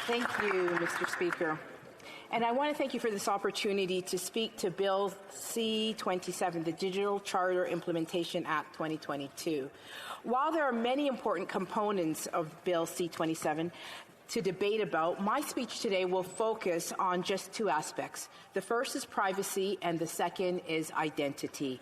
Thank you, Mr. Speaker. And I want to thank you for this opportunity to speak to Bill C-27, the Digital Charter Implementation Act 2022. While there are many important components of Bill C-27 to debate about, my speech today will focus on just two aspects. The first is privacy, and the second is identity.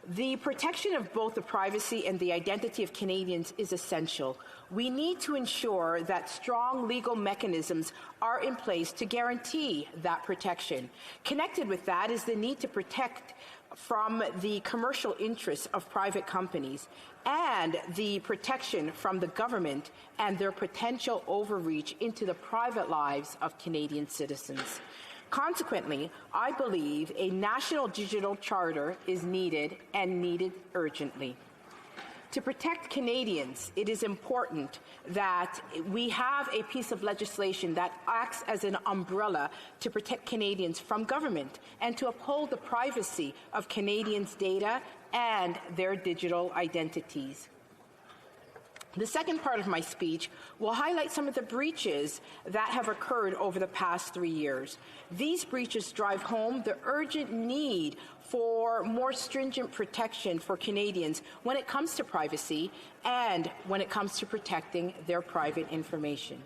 The protection of both the privacy and the identity of Canadians is essential. We need to ensure that strong legal mechanisms are in place to guarantee that protection. Connected with that is the need to protect from the commercial interests of private companies and the protection from the government and their potential overreach into the private lives of Canadian citizens. Consequently, I believe a national digital charter is needed and needed urgently. To protect Canadians, it is important that we have a piece of legislation that acts as an umbrella to protect Canadians from government and to uphold the privacy of Canadians' data and their digital identities. The second part of my speech will highlight some of the breaches that have occurred over the past 3 years. These breaches drive home the urgent need for more stringent protection for Canadians when it comes to privacy and when it comes to protecting their private information.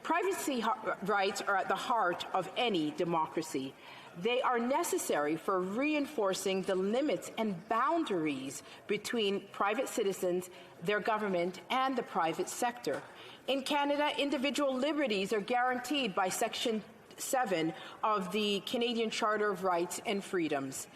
Privacy rights are at the heart of any democracy. They are necessary for reinforcing the limits and boundaries between private citizens, their government, and the private sector. In Canada, individual liberties are guaranteed by Section 7 of the Canadian Charter of Rights and Freedoms.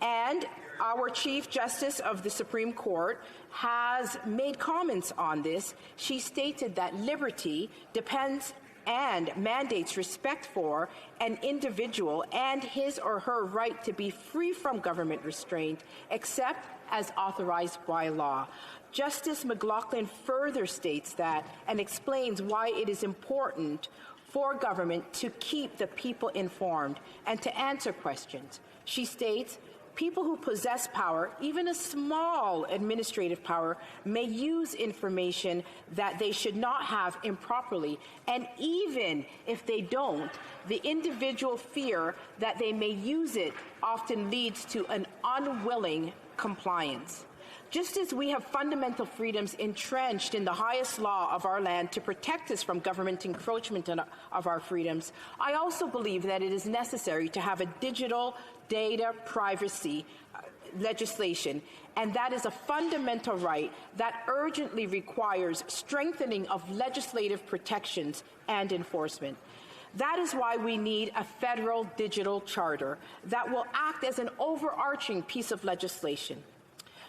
And our Chief Justice of the Supreme Court has made comments on this. She stated that liberty depends and mandates respect for an individual and his or her right to be free from government restraint, except as authorized by law. Justice McLaughlin further states that and explains why it is important for government to keep the people informed and to answer questions. She states, people who possess power, even a small administrative power, may use information that they should not have improperly. And even if they don't, the individual fear that they may use it often leads to an unwilling compliance. Just as we have fundamental freedoms entrenched in the highest law of our land to protect us from government encroachment of our freedoms, I also believe that it is necessary to have a digital data privacy legislation, and that is a fundamental right that urgently requires strengthening of legislative protections and enforcement. That is why we need a federal digital charter that will act as an overarching piece of legislation.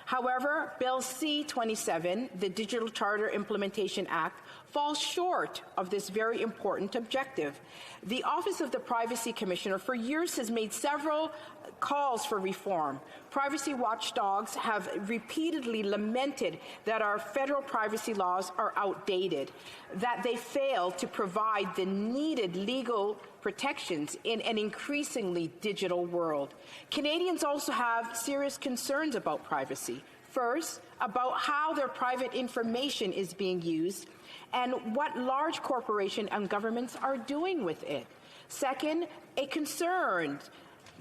However, Bill C-27, the Digital Charter Implementation Act, falls short of this very important objective. The Office of the Privacy Commissioner for years has made several calls for reform. Privacy watchdogs have repeatedly lamented that our federal privacy laws are outdated, that they fail to provide the needed legal protections in an increasingly digital world. Canadians also have serious concerns about privacy. First, about how their private information is being used and what large corporations and governments are doing with it. Second,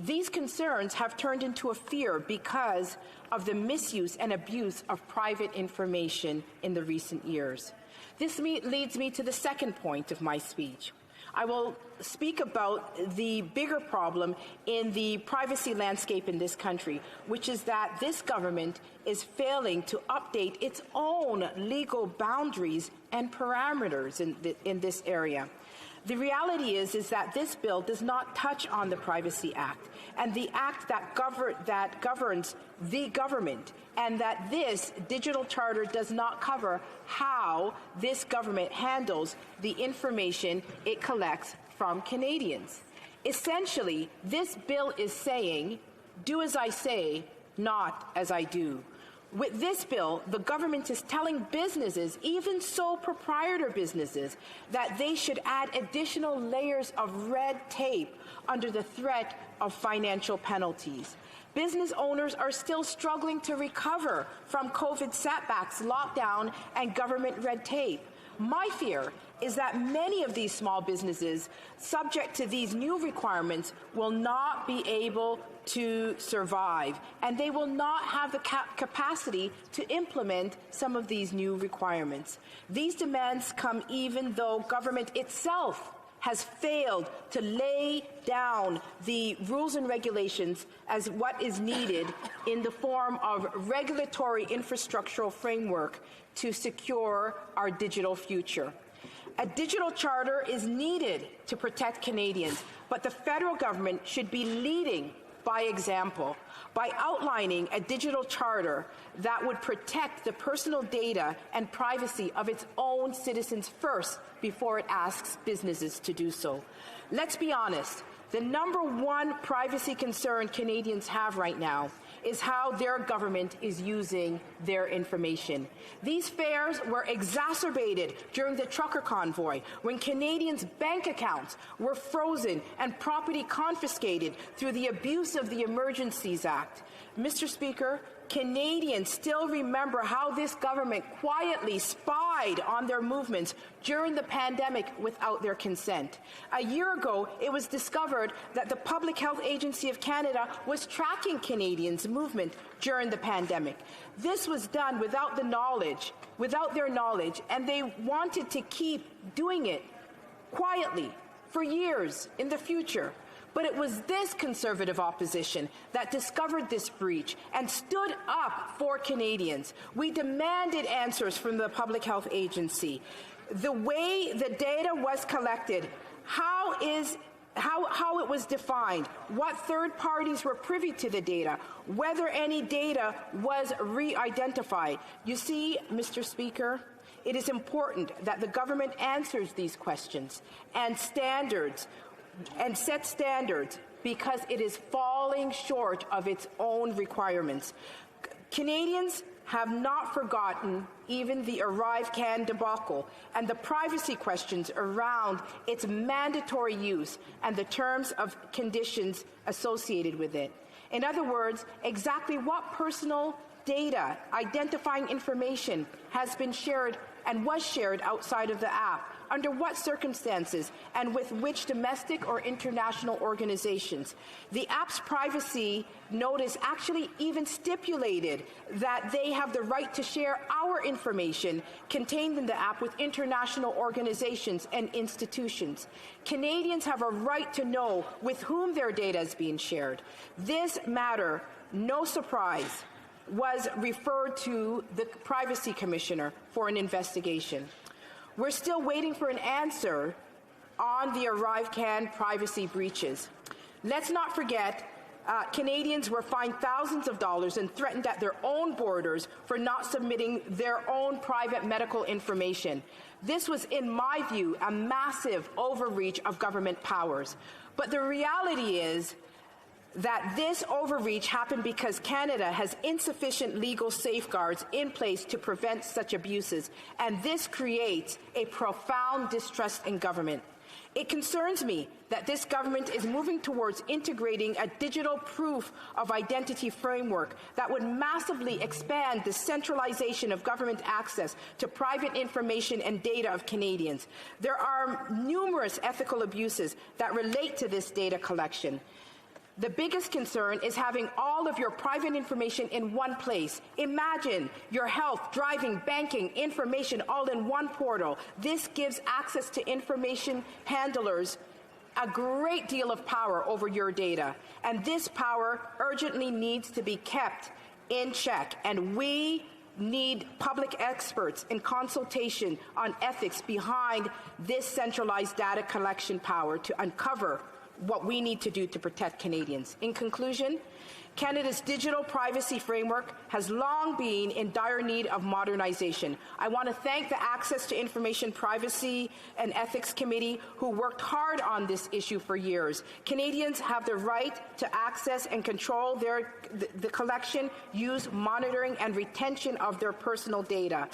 these concerns have turned into a fear because of the misuse and abuse of private information in the recent years. This leads me to the second point of my speech. I will speak about the bigger problem in the privacy landscape in this country, which is that this government is failing to update its own legal boundaries and parameters in this area. The reality is that this bill does not touch on the Privacy Act and the act that governs the government, and that this digital charter does not cover how this government handles the information it collects from Canadians. Essentially, this bill is saying, do as I say, not as I do. With this bill, the government is telling businesses, even sole proprietor businesses, that they should add additional layers of red tape under the threat of financial penalties. Business owners are still struggling to recover from COVID setbacks, lockdown, and government red tape. My fear is that many of these small businesses, subject to these new requirements, will not be able to survive, and they will not have the capacity to implement some of these new requirements. These demands come even though government itself has failed to lay down the rules and regulations as what is needed in the form of regulatory infrastructural framework to secure our digital future. A digital charter is needed to protect Canadians, but the federal government should be leading by example by outlining a digital charter that would protect the personal data and privacy of its own citizens first before it asks businesses to do so. Let's be honest. The number one privacy concern Canadians have right now is how their government is using their information. These fears were exacerbated during the trucker convoy, when Canadians' bank accounts were frozen and property confiscated through the abuse of the Emergencies Act. Mr. Speaker, Canadians still remember how this government quietly spied on their movements during the pandemic without their consent. A year ago, it was discovered that the Public Health Agency of Canada was tracking Canadians' movement during the pandemic. This was done without their knowledge, and they wanted to keep doing it quietly for years in the future. But it was this Conservative opposition that discovered this breach and stood up for Canadians. We demanded answers from the Public Health Agency. The way the data was collected, how it was defined, what third parties were privy to the data, whether any data was re-identified. You see, Mr. Speaker, it is important that the government answers these questions and set standards, because it is falling short of its own requirements. Canadians have not forgotten even the ArriveCAN debacle and the privacy questions around its mandatory use and the terms of conditions associated with it. In other words, exactly what personal data, identifying information has been shared and was shared outside of the app, under what circumstances, and with which domestic or international organizations. The app's privacy notice actually even stipulated that they have the right to share our information contained in the app with international organizations and institutions. Canadians have a right to know with whom their data is being shared. This matter, no surprise, was referred to the Privacy Commissioner for an investigation. We're still waiting for an answer on the ArriveCAN privacy breaches. Let's not forget, Canadians were fined thousands of dollars and threatened at their own borders for not submitting their own private medical information. This was, in my view, a massive overreach of government powers. But the reality is that this overreach happened because Canada has insufficient legal safeguards in place to prevent such abuses, and this creates a profound distrust in government. It concerns me that this government is moving towards integrating a digital proof of identity framework that would massively expand the centralization of government access to private information and data of Canadians. There are numerous ethical abuses that relate to this data collection. The biggest concern is having all of your private information in one place. Imagine your health, driving, banking, information all in one portal. This gives access to information handlers a great deal of power over your data. And this power urgently needs to be kept in check. And we need public experts in consultation on ethics behind this centralized data collection power to uncover what we need to do to protect Canadians. In conclusion, Canada's digital privacy framework has long been in dire need of modernization. I want to thank the Access to Information Privacy and Ethics Committee, who worked hard on this issue for years. Canadians have the right to access and control the collection, use, monitoring, and retention of their personal data.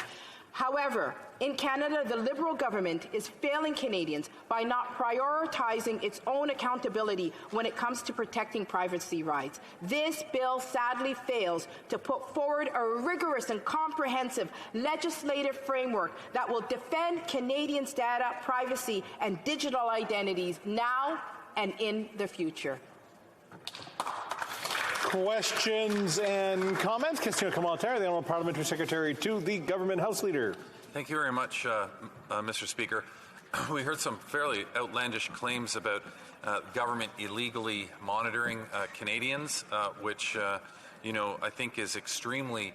However, in Canada, the Liberal government is failing Canadians by not prioritizing its own accountability when it comes to protecting privacy rights. This bill sadly fails to put forward a rigorous and comprehensive legislative framework that will defend Canadians' data, privacy, and digital identities now and in the future. Questions and comments? Question commentaire, the Honourable Parliamentary Secretary to the Government House Leader. Thank you very much, Mr. Speaker. We heard some fairly outlandish claims about government illegally monitoring Canadians, which, I think is extremely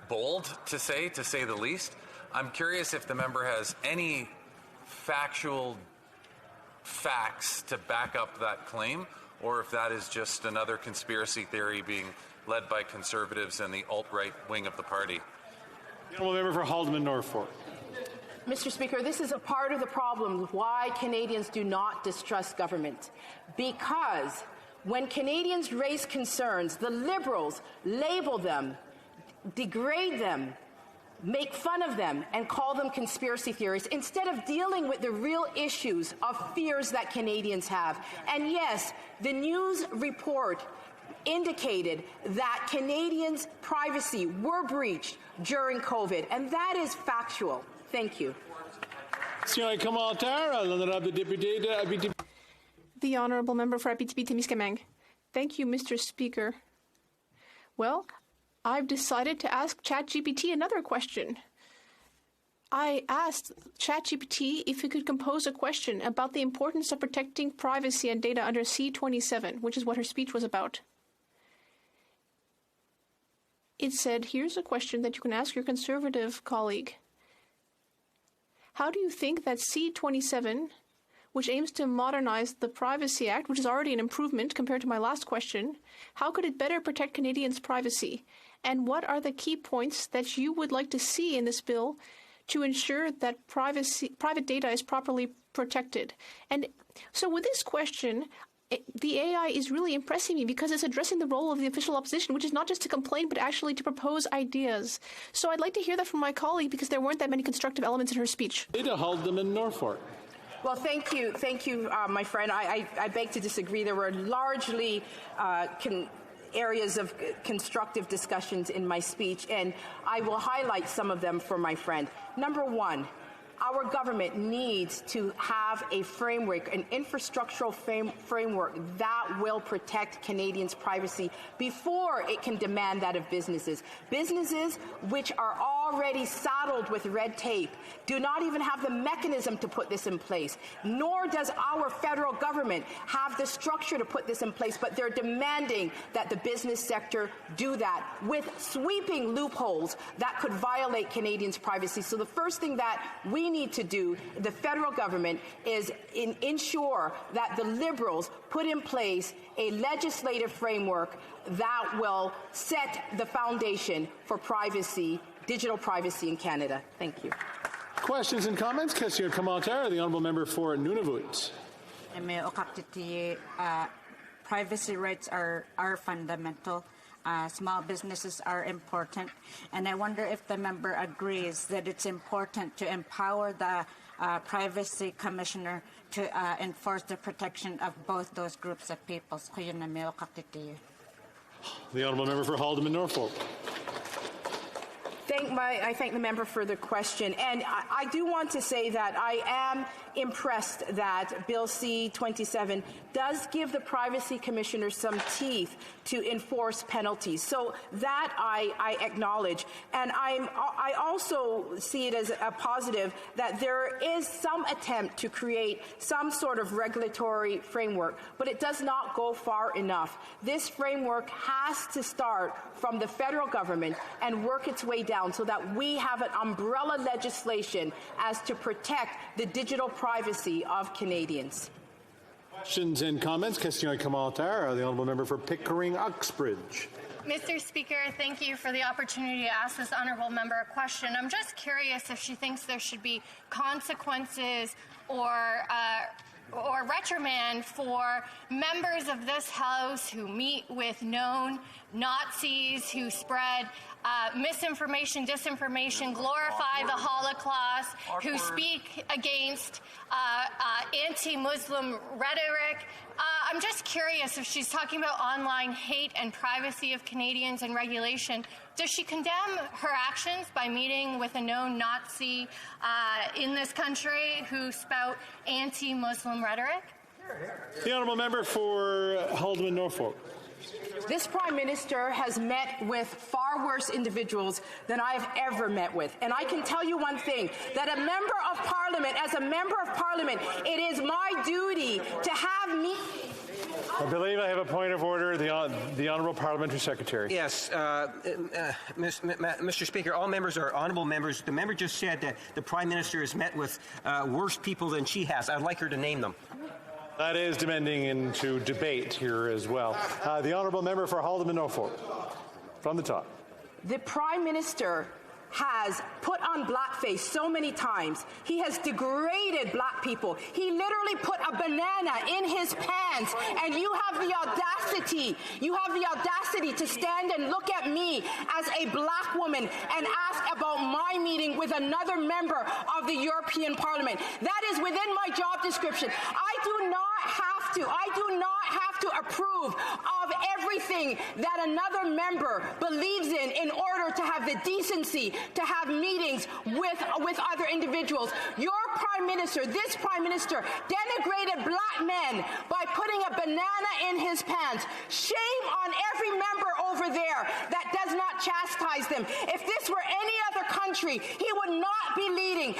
bold to say the least. I'm curious if the member has any factual facts to back up that claim, or if that is just another conspiracy theory being led by Conservatives and the alt-right wing of the party. The Honourable Member for Haldeman Norfolk. Mr. Speaker, this is a part of the problem why Canadians do not distrust government. Because when Canadians raise concerns, the Liberals label them, degrade them, make fun of them, and call them conspiracy theories instead of dealing with the real issues of fears that Canadians have. And yes, the news report indicated that Canadians' privacy were breached during COVID, and that is factual. Thank you. The Honourable Member for Abitibi-Témiscamingue. Thank you, Mr. Speaker. Well, I've decided to ask ChatGPT another question. I asked ChatGPT if it could compose a question about the importance of protecting privacy and data under C-27, which is what her speech was about. It said, here's a question that you can ask your Conservative colleague. How do you think that C-27, which aims to modernize the Privacy Act, which is already an improvement compared to my last question, how could it better protect Canadians' privacy? And what are the key points that you would like to see in this bill to ensure that private data is properly protected? And so with this question, the AI is really impressing me because it's addressing the role of the official opposition, which is not just to complain, but actually to propose ideas. So I'd like to hear that from my colleague because there weren't that many constructive elements in her speech. Ada Haldeman Norfolk. Well, thank you, my friend. I beg to disagree. There were largely areas of constructive discussions in my speech, and I will highlight some of them for my friend. Number one, our government needs to have a framework, an infrastructural framework that will protect Canadians' privacy before it can demand that of businesses. Businesses which are already saddled with red tape do not even have the mechanism to put this in place, nor does our federal government have the structure to put this in place, but they're demanding that the business sector do that with sweeping loopholes that could violate Canadians' privacy. So the first thing that we need to do, the federal government, is ensure that the Liberals put in place a legislative framework that will set the foundation for privacy, digital privacy in Canada. Thank you. Questions and comments? Question commentaire, the Honourable Member for Nunavut. Privacy rights are fundamental. Small businesses are important, and I wonder if the member agrees that it's important to empower the Privacy Commissioner to enforce the protection of both those groups of people. The Honourable Member for Haldeman Norfolk. I thank the member for the question, and I do want to say that I am impressed that Bill C-27 does give the Privacy Commissioner some teeth to enforce penalties. So that I acknowledge, and I also see it as a positive that there is some attempt to create some sort of regulatory framework, but it does not go far enough. This framework has to start from the federal government and work its way down so that we have an umbrella legislation as to protect the digital privacy of Canadians. Questions and comments? Question commentaire, the Honourable Member for Pickering-Uxbridge. Mr. Speaker, thank you for the opportunity to ask this honourable member a question. I'm just curious if she thinks there should be consequences or reprimand for members of this House who meet with known Nazis who spread misinformation, disinformation, glorify the Holocaust, who speak against anti-Muslim rhetoric. I'm just curious if she's talking about online hate and privacy of Canadians and regulation. Does she condemn her actions by meeting with a known Nazi in this country who spout anti-Muslim rhetoric? The honourable member for Haldimand Norfolk. This Prime Minister has met with far worse individuals than I have ever met with. And I can tell you one thing, that a member of Parliament, as a member of Parliament, it is my duty to have me... I believe I have a point of order. The Honourable Parliamentary Secretary. Yes, Mr. Speaker, all members are honourable members. The member just said that the Prime Minister has met with worse people than she has. I'd like her to name them. That is demanding into debate here as well. The Honourable Member for Haldimand Norfolk, from the top. The Prime Minister has put on blackface so many times. He has degraded black people. He literally put a banana in his pants, and you have the audacity to stand and look at me as a black woman and ask about my meeting with another member of the European Parliament. That is within my job description. I do not have to approve of everything that another member believes in order to have the decency to have meetings with other individuals. Your Prime Minister, this Prime Minister, denigrated black men by putting a banana in his pants. Shame on every member over there that does not chastise them. If this were any other country, he would not be leading